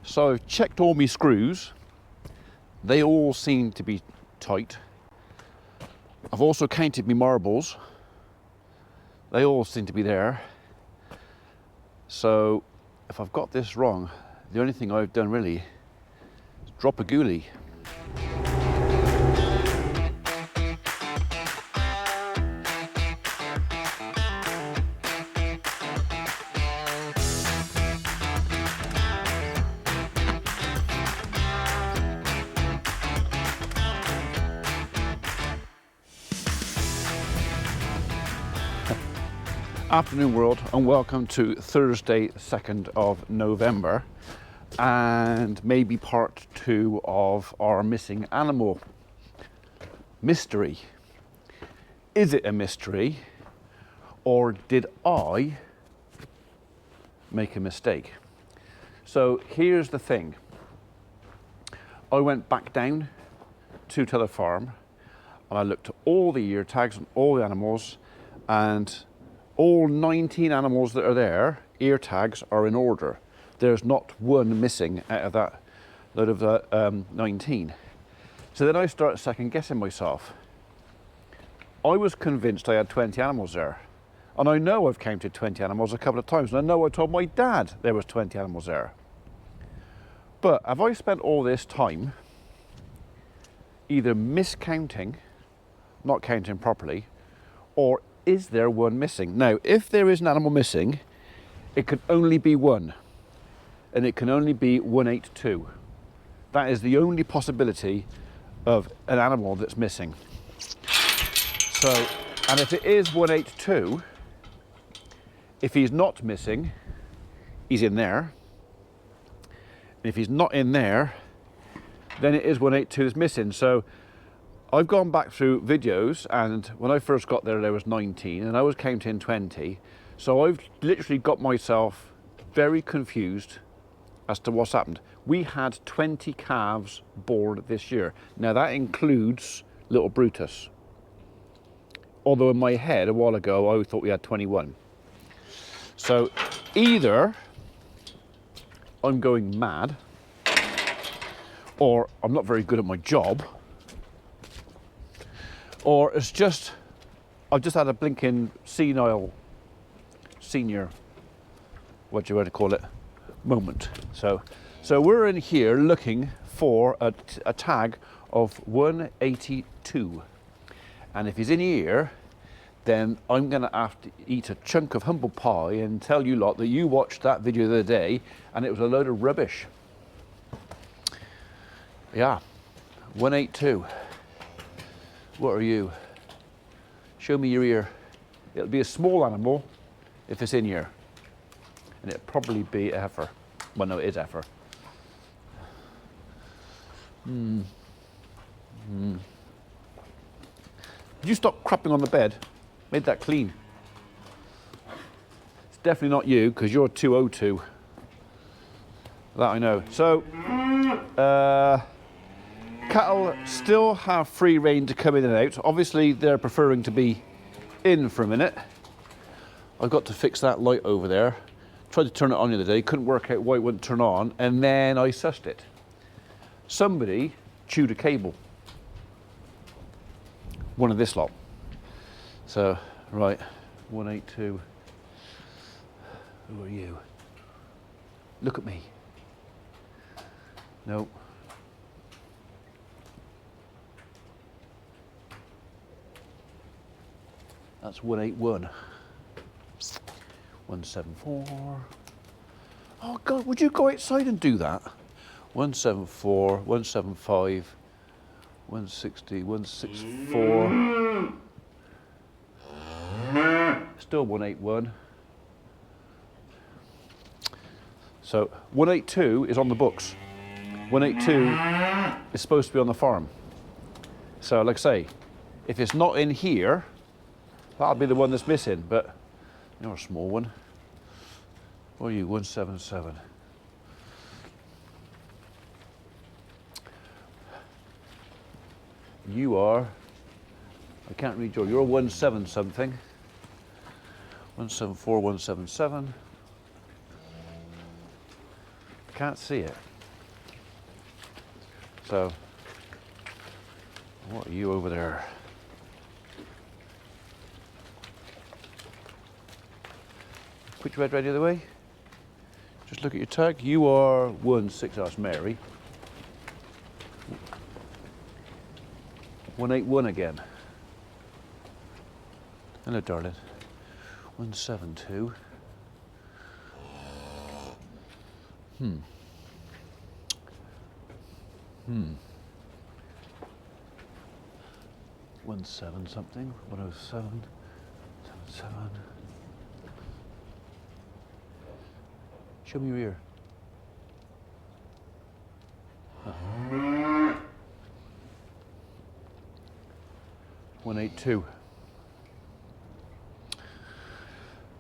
So I've checked all my screws. They all seem to be tight. I've also counted my marbles. They all seem to be there. So if I've got this wrong, the only thing I've done really is drop a ghoulie. Afternoon world, and welcome to Thursday 2nd of November and maybe part 2 of our missing animal mystery. Is it a mystery, or did I make a mistake? So here's the thing. I went back down to the farm and I looked at all the ear tags on all the animals, and all 19 animals that are there, ear tags, are in order. There's not one missing out of that load of the 19. So then I started second guessing myself. I was convinced I had 20 animals there. And I know I've counted 20 animals a couple of times, and I know I told my dad there was 20 animals there. But have I spent all this time either miscounting, not counting properly, or is there one missing? Now, if there is an animal missing, it can only be one, and it can only be 182. That is the only possibility of an animal that's missing. So, and if it is 182, if he's not missing, he's in there. And if he's not in there, then it is 182 that's missing. So I've gone back through videos, and when I first got there, there was 19, and I was counting 20. So I've literally got myself very confused as to what's happened. We had 20 calves born this year. Now that includes little Brutus. Although in my head a while ago, I thought we had 21. So either I'm going mad, or I'm not very good at my job, or it's just, I've just had a blinking senile, senior, what do you want to call it, moment. So we're in here looking for a tag of 182. And if he's in here, then I'm gonna have to eat a chunk of humble pie and tell you lot that you watched that video the other day and it was a load of rubbish. Yeah, 182. What are you? Show me your ear. It'll be a small animal if it's in here. And it'll probably be a heifer. Well, no, it is heifer. Did you stop crapping on the bed? Made that clean. It's definitely not you, because you're 202. That I know. So, cattle still have free rein to come in and out. Obviously, they're preferring to be in for a minute. I've got to fix that light over there. Tried to turn it on the other day, couldn't work out why it wouldn't turn on, and then I sussed it. Somebody chewed a cable. One of this lot. So, right, 182. Who are you? Look at me. No. That's 181. 174. Oh God, would you go outside and do that? 174, 175, 160, 164. Still 181. So 182 is on the books. 182 is supposed to be on the farm. So like I say, if it's not in here, that'll be the one that's missing, but you're a small one. What are you, 177? You are, I can't read you're 17 something. 174, 177. Can't see it. So, what are you over there? Put your head right the other way. Just look at your tag. You are 1-6, that's Mary. 181 again. Hello, darling. 172. 17 something. 107. 77. Show me your ear. 182.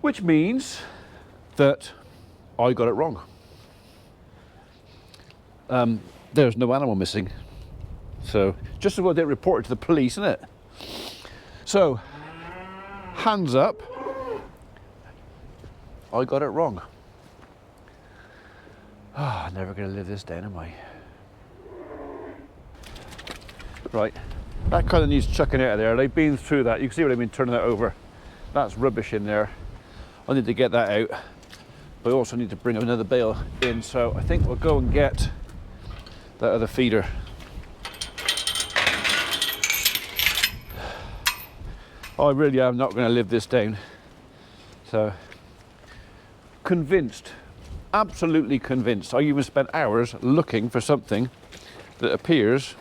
Which means that I got it wrong. There's no animal missing. So, just as well didn't report it to the police, isn't it? So, hands up. I got it wrong. Ah, never going to live this down, am I? Right, that kind of needs chucking out of there. They've been through that. You can see what I've been turning that over. That's rubbish in there. I need to get that out. But I also need to bring another bale in, so I think we'll go and get that other feeder. I really am not going to live this down. So, convinced, absolutely convinced. I even spent hours looking for something that appears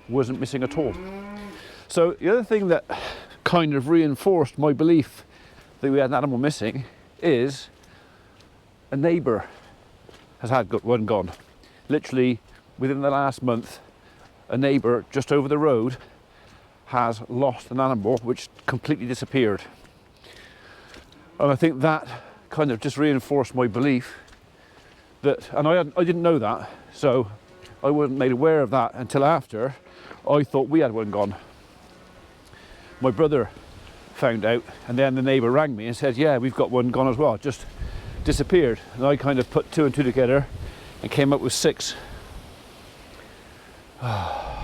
wasn't missing at all. So the other thing that kind of reinforced my belief that we had an animal missing is a neighbour has had one gone. Literally within the last month, a neighbour just over the road has lost an animal which completely disappeared. And I think that kind of just reinforced my belief that, and I didn't know that, so I wasn't made aware of that until after I thought we had one gone. My brother found out, and then the neighbour rang me and said, yeah, we've got one gone as well, just disappeared. And I kind of put 2 and 2 together and came up with 6. Right.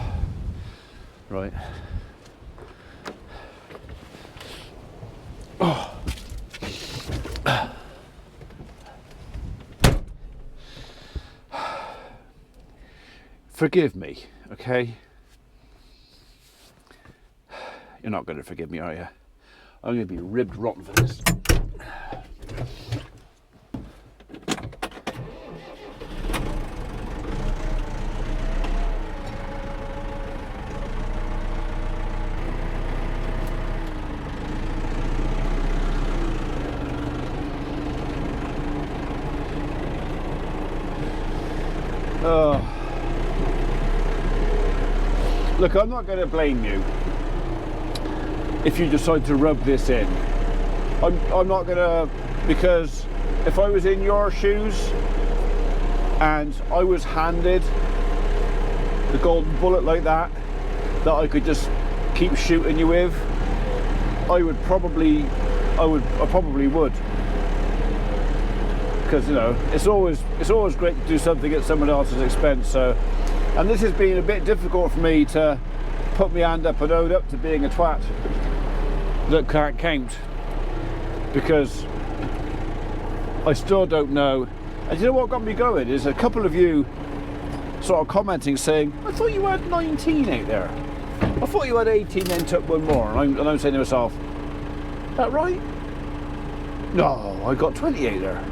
Oh. Forgive me, okay? You're not going to forgive me, are you? I'm going to be ribbed rotten for this. Look, I'm not going to blame you if you decide to rub this in. I'm not going to, because if I was in your shoes and I was handed the golden bullet like that I could just keep shooting you with, I probably would. Because, you know, it's always great to do something at someone else's expense. So, and this has been a bit difficult for me to put my hand up and own up to being a twat that can't count, because I still don't know. And you know what got me going is a couple of you sort of commenting saying, I thought you had 19 out there. I thought you had 18 then took one more. And I'm saying to myself, is that right? No, I got 20 out there.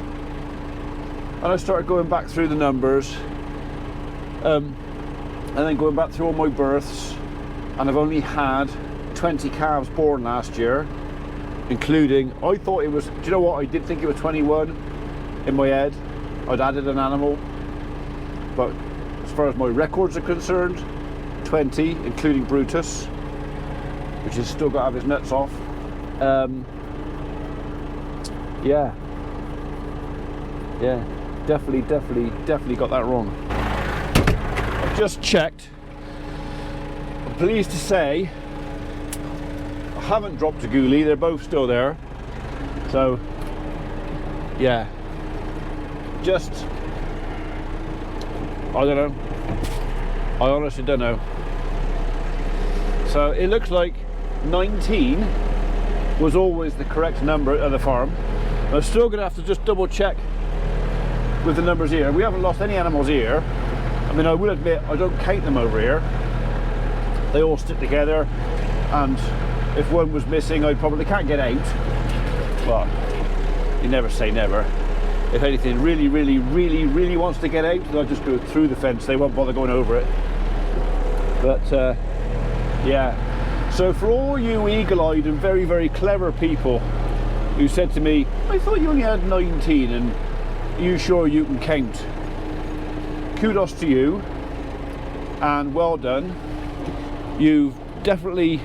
And I started going back through the numbers, and then going back through all my births, and I've only had 20 calves born last year, including, I thought it was, do you know what, I did think it was 21 in my head. I'd added an animal, but as far as my records are concerned, 20, including Brutus, which has still got to have his nuts off. Yeah, definitely got that wrong. I've just checked. I'm pleased to say I haven't dropped a ghoulie, they're both still there. So, yeah. Just, I don't know, I honestly don't know. So it looks like 19 was always the correct number at the farm. I'm still going to have to just double check with the numbers here. We haven't lost any animals here. I mean, I will admit I don't count them over here. They all stick together, and if one was missing I probably can't get out. But you never say never. If anything really wants to get out, they'll just go through the fence. They won't bother going over it. But yeah, so for all you eagle-eyed and very clever people who said to me, I thought you only had 19 and are you sure you can count? Kudos to you and well done. You've definitely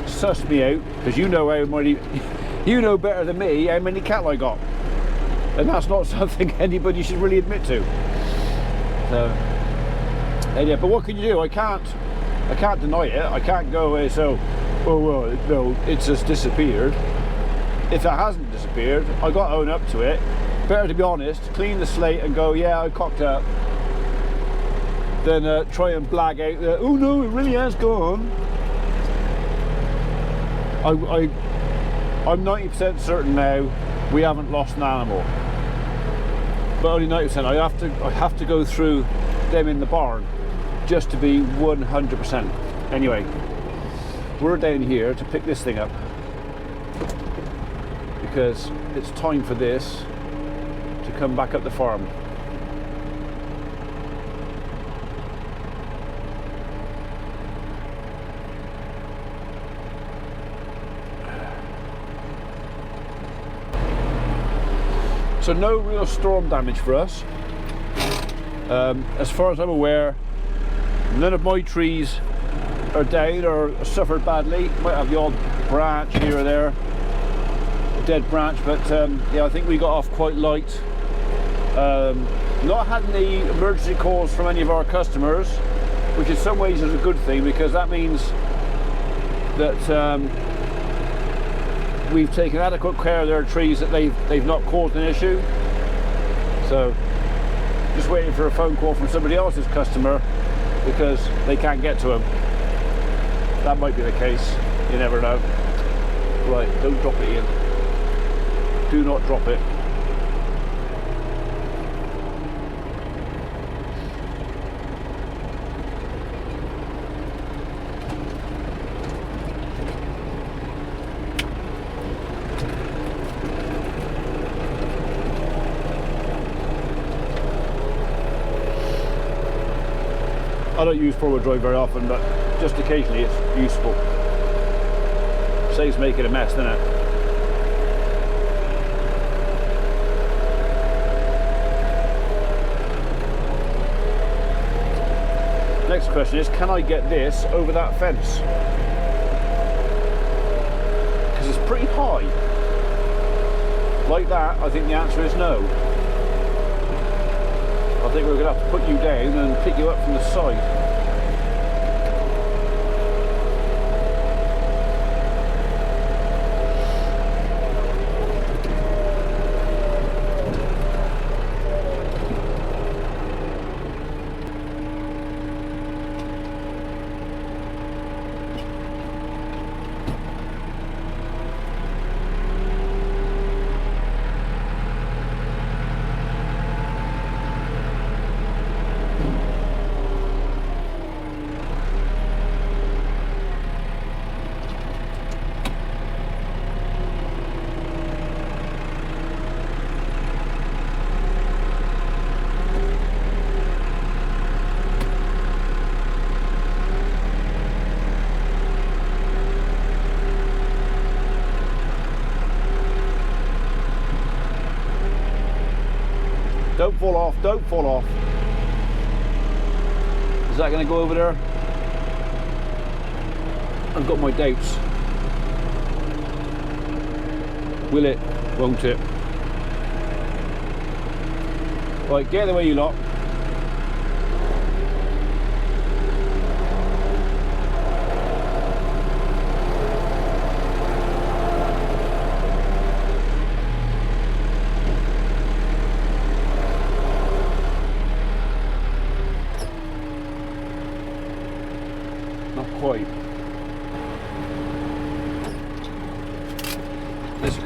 sussed me out, because you know how many, you know better than me how many cattle I got, and that's not something anybody should really admit to. So yeah, but what can you do? I can't deny it. I can't go away. So, oh well, no, it's just disappeared. If it hasn't disappeared, I got to own up to it. Better to be honest, clean the slate and go, yeah, I cocked up, than try and blag out that, oh no, it really has gone. I'm 90% certain now we haven't lost an animal, but only 90%. I have to go through them in the barn just to be 100%. Anyway, we're down here to pick this thing up because it's time for this to come back up the farm. So no real storm damage for us. As far as I'm aware, none of my trees are down or suffered badly. Might have the odd branch here or there, a dead branch, but yeah, I think we got off quite light. Not had any emergency calls from any of our customers, which in some ways is a good thing, because that means that we've taken adequate care of their trees, that they've not caused an issue. So just waiting for a phone call from somebody else's customer because they can't get to them. That might be the case, you never know. Right, don't drop it, Ian. Do not drop it. I don't use four-wheel drive very often, but just occasionally it's useful. Saves making a mess, doesn't it? Next question is, can I get this over that fence? Because it's pretty high. Like that, I think the answer is no. I think we're going to have to put you down and pick you up from the side. Don't fall off, don't fall off. Is that going to go over there? I've got my doubts. Will it? Won't it? Right, get the way you lot.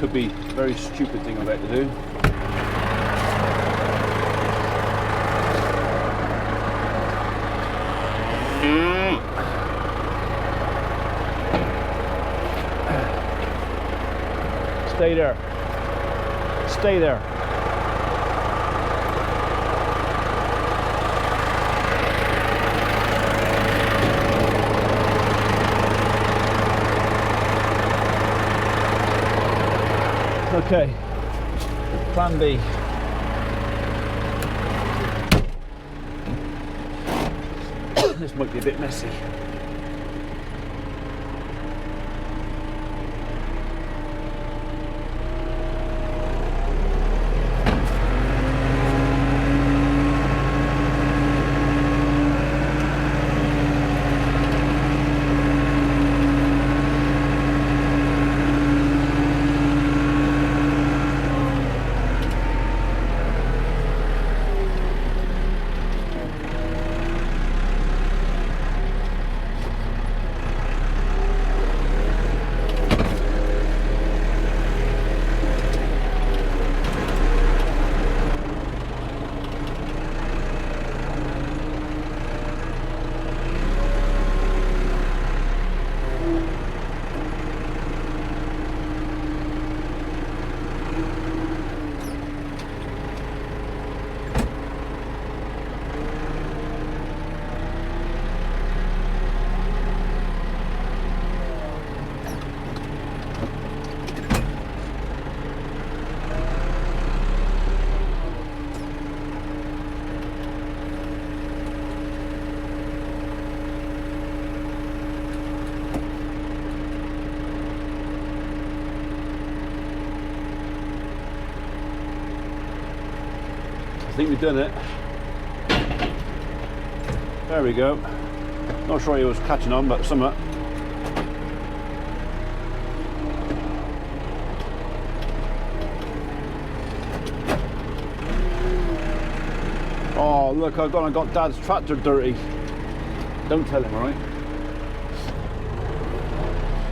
could be a very stupid thing I'm about to do. Stay there. Stay there. Okay, plan B. This might be a bit messy. I think we've done it. There we go. Not sure he was catching on, but somewhat. Oh look, I've gone and got Dad's tractor dirty. Don't tell him, alright?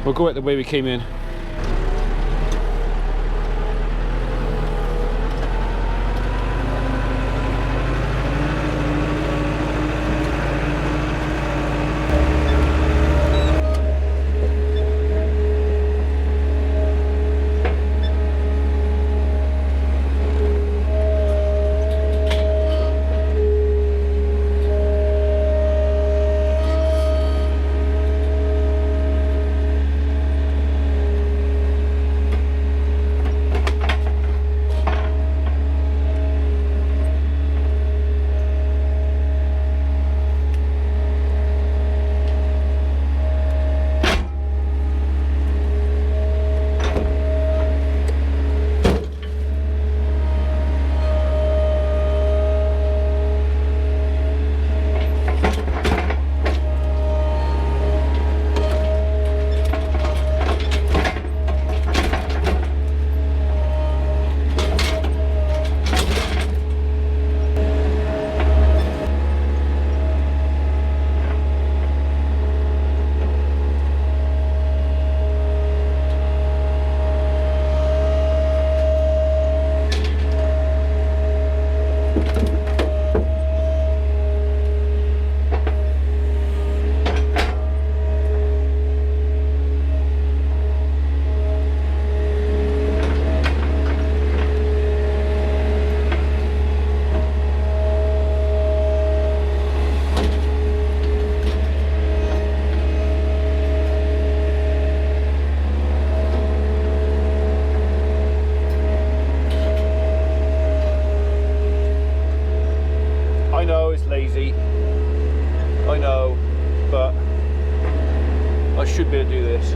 We'll go out the way we came in. Lazy, I know, but I should be able to do this.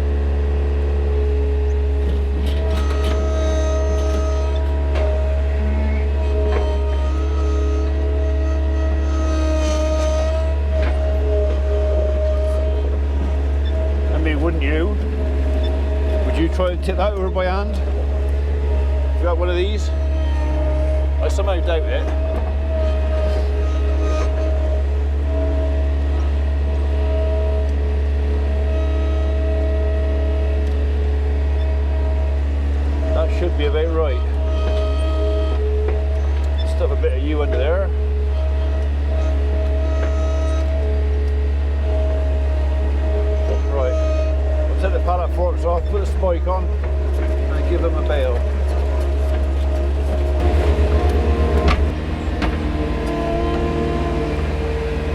I mean, wouldn't you? Would you try to tip that over by hand? You got one of these? I somehow doubt it. should be about right. Stuff a bit of you under there. Right, I'll take the pallet forks off, put the spike on, and give them a bail.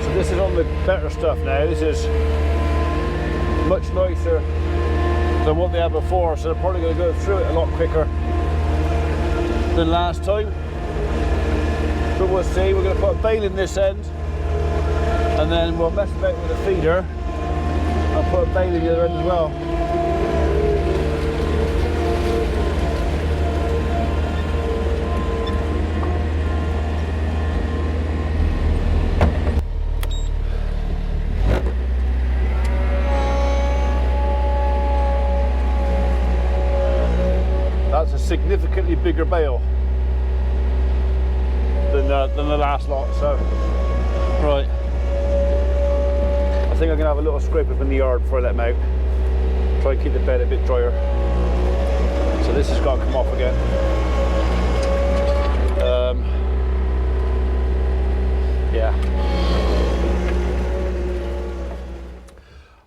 So this is on the better stuff now. This is much nicer than what they had before, so they're probably going to go through it a lot quicker than last time. But we'll see. We're going to put a bail in this end, and then we'll mess about with the feeder. I'll put a bail in the other end as well. That's a significantly bigger bail than the last lot, so right. I think I'm going to have a little scrape up in the yard before I let them out. Try and keep the bed a bit drier. So this has got to come off again. Yeah.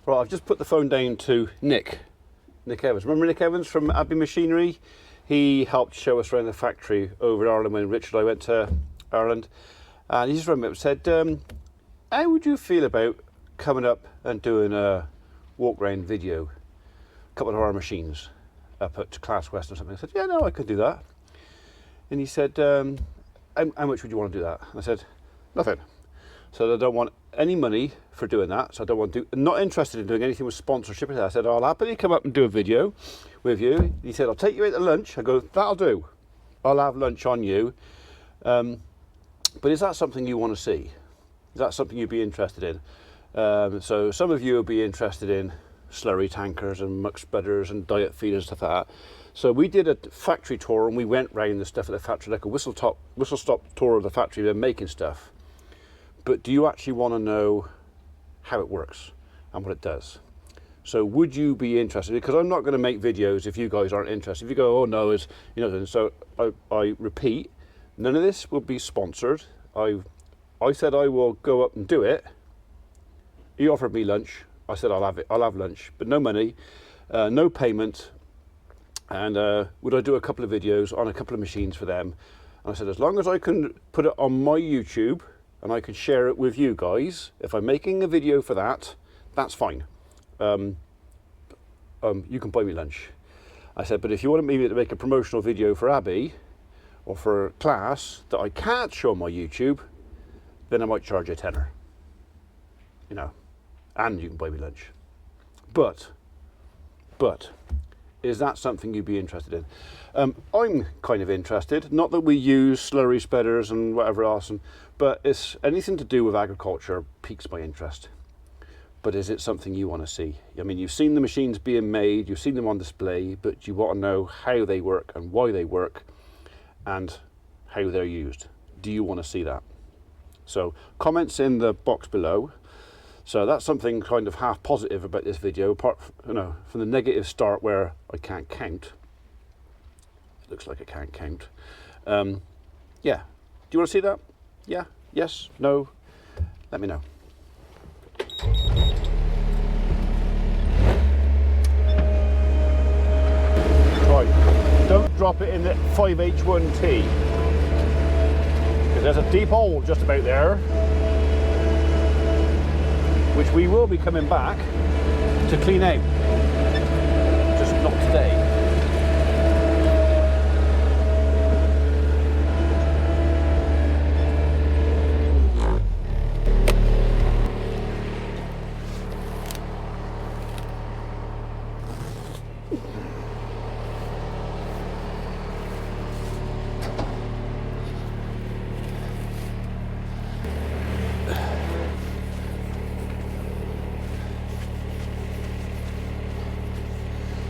Right, I've just put the phone down to Nick Evans. Remember Nick Evans from Abbey Machinery? He helped show us around the factory over in Ireland when Richard and I went to Ireland. And he just rang me up and said, how would you feel about coming up and doing a walk round video, a couple of our machines up at Class West or something? I said, yeah, no, I could do that. And he said, how much would you want to do that? And I said, nothing. So I don't want any money for doing that. So I don't want to not interested in doing anything with sponsorship. I said, I'll happily come up and do a video with you. He said, I'll take you out to lunch. I go, that'll do. I'll have lunch on you. But is that something you want to see? Is that something you'd be interested in? So some of you will be interested in slurry tankers and muck spreaders and diet feeders and stuff like that. So we did a factory tour and we went round the stuff at the factory, like a whistle stop tour of the factory. They're making stuff. But do you actually want to know how it works and what it does? So would you be interested? Because I'm not going to make videos if you guys aren't interested. If you go, oh no, it's, you know, so I repeat, none of this will be sponsored. I said I will go up and do it. He offered me lunch. I said I'll have it. I'll have lunch, but no money, no payment. And would I do a couple of videos on a couple of machines for them? And I said, as long as I can put it on my YouTube and I can share it with you guys, if I'm making a video for that, that's fine. You can buy me lunch. I said, but if you want me to make a promotional video for Abbey or for Class that I can't show on my YouTube, then I might charge you a tenner. You know, and you can buy me lunch. But, is that something you'd be interested in? I'm kind of interested, not that we use slurry spreaders and whatever else, but it's anything to do with agriculture piques my interest. But is it something you want to see? I mean, you've seen the machines being made, you've seen them on display, but you want to know how they work and why they work and how they're used. Do you want to see that? So comments in the box below. So that's something kind of half positive about this video, apart from, from the negative start where I can't count. It looks like I can't count. Yeah. Do you want to see that? Yeah? Yes? No? Let me know. Right. Don't drop it in the 5H1T. Because there's a deep hole just about there, which we will be coming back to clean out, just not today.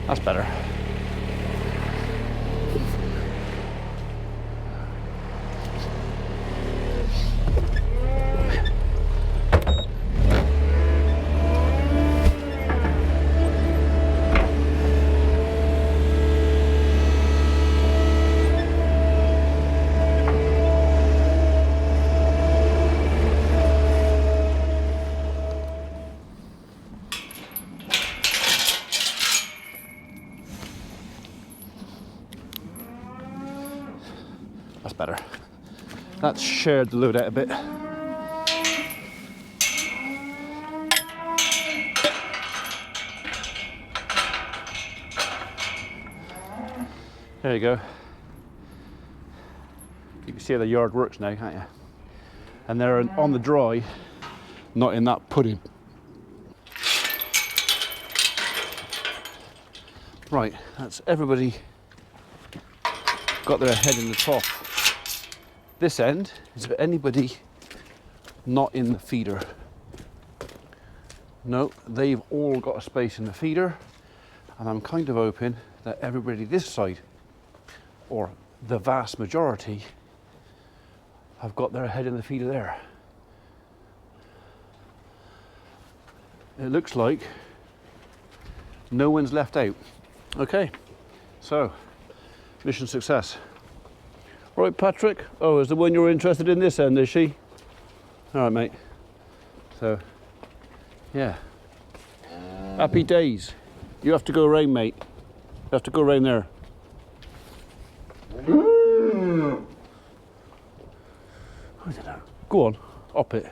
That's better. That's better. That's shared the load out a bit. There you go. You can see how the yard works now, can't you? And they're on the dry, not in that pudding. Right, that's everybody got their head in the trough. This end is for anybody not in the feeder. No, they've all got a space in the feeder, and I'm kind of hoping that everybody this side, or the vast majority, have got their head in the feeder there. It looks like no one's left out. Okay, so mission success. Right, Patrick. Oh, is the one you're interested in this end, is she? All right, mate. So, yeah. Happy days. You have to go around, mate. You have to go around there. I don't know. Go on, up it.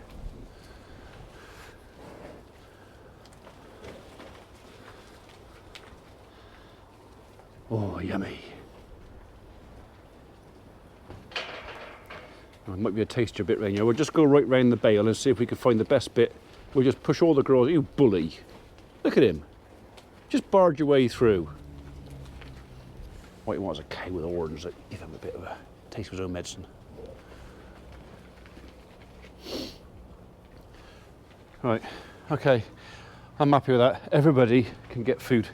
Oh, yummy. Oh, it might be a tastier bit round here. We'll just go right round the bale and see if we can find the best bit. We'll just push all the girls. You bully. Look at him. Just barge your way through. What he wants is a cow with horns that give him a bit of a taste of his own medicine. Right, okay. I'm happy with that. Everybody can get food.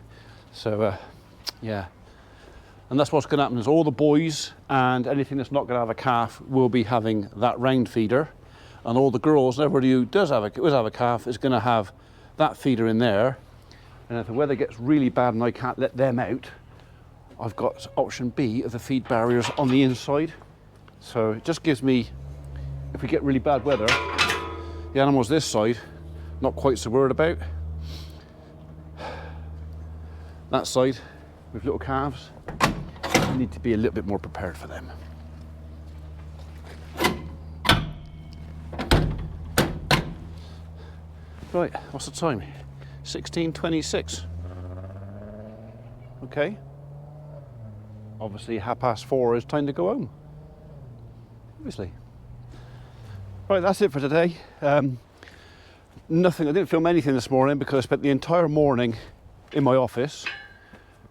So, yeah. And that's what's going to happen is all the boys and anything that's not going to have a calf will be having that round feeder, and all the girls and everybody who does have a calf is going to have that feeder in there. And if the weather gets really bad and I can't let them out, I've got option B of the feed barriers on the inside. So it just gives me, if we get really bad weather, the animals this side not quite so worried about. That side with little calves, I need to be a little bit more prepared for them. Right, what's the time? 16:26. Okay. Obviously 4:30 is time to go home. Obviously. Right, that's it for today. Nothing, I didn't film anything this morning because I spent the entire morning in my office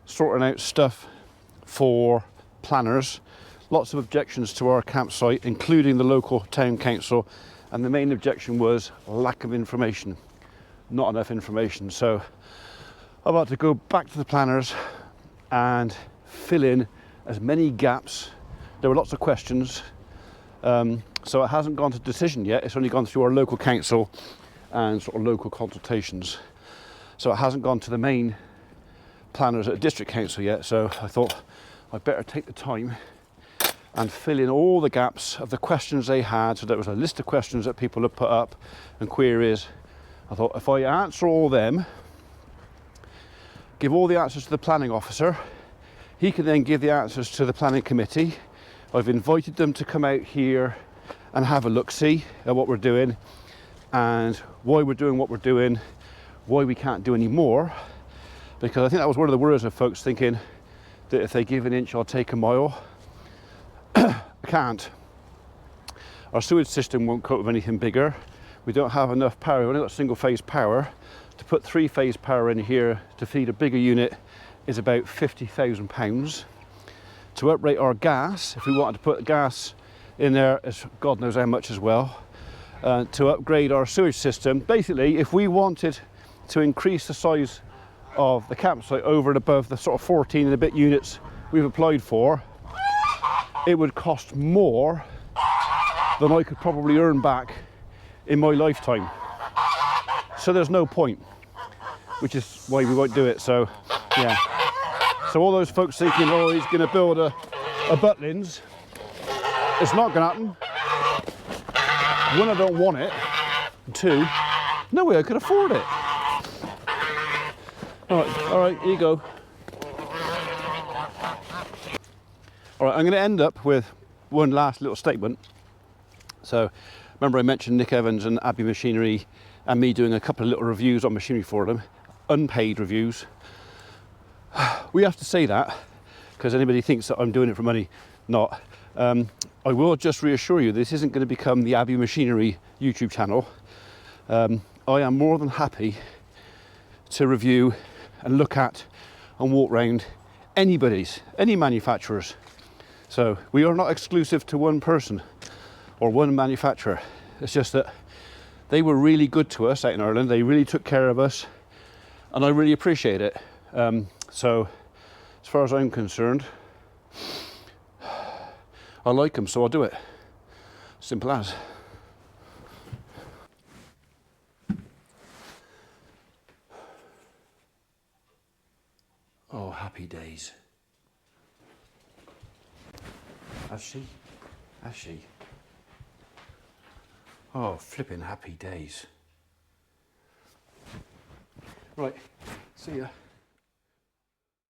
sorting out stuff for planners. Lots of objections to our campsite, including the local town council, and the main objection was lack of information. Not enough information. So I'm about to go back to the planners and fill in as many gaps. There were lots of questions. So it hasn't gone to decision yet. It's only gone through our local council and sort of local consultations. So it hasn't gone to the main planners at the district council yet. So I thought I'd better take the time and fill in all the gaps of the questions they had. So there was a list of questions that people had put up and queries. I thought if I answer all them, give all the answers to the planning officer, he can then give the answers to the planning committee. I've invited them to come out here and have a look-see at what we're doing and why we're doing what we're doing, why we can't do any more. Because I think that was one of the worries of folks, thinking that if they give an inch, I'll take a mile. I can't. Our sewage system won't cope with anything bigger. We don't have enough power. We've only got single phase power. To put 3-phase power in here to feed a bigger unit is about £50,000. To uprate our gas, if we wanted to put gas in there, is God knows how much as well. To upgrade our sewage system, basically, if we wanted to increase the size of the campsite over and above the sort of 14 and a bit units we've applied for, it would cost more than I could probably earn back in my lifetime. So there's no point, which is why we won't do it. So yeah, so all those folks thinking, oh, he's going to build a Butlins, it's not going to happen. One, I don't want it, and two, no way I could afford it. All right, here you go. All right, I'm going to end up with one last little statement. So remember I mentioned Nick Evans and Abbey Machinery and me doing a couple of little reviews on machinery for them, unpaid reviews. We have to say that because anybody thinks that I'm doing it for money, not. I will just reassure you, this isn't going to become the Abbey Machinery YouTube channel. I am more than happy to review and look at and walk around any manufacturers. So we are not exclusive to one person or one manufacturer. It's just that they were really good to us out in Ireland. They really took care of us and I really appreciate it. So as far as I'm concerned, I like them, so I'll do it. Simple as. Oh, happy days. Has she? Has she? Oh, flipping happy days. Right, see ya.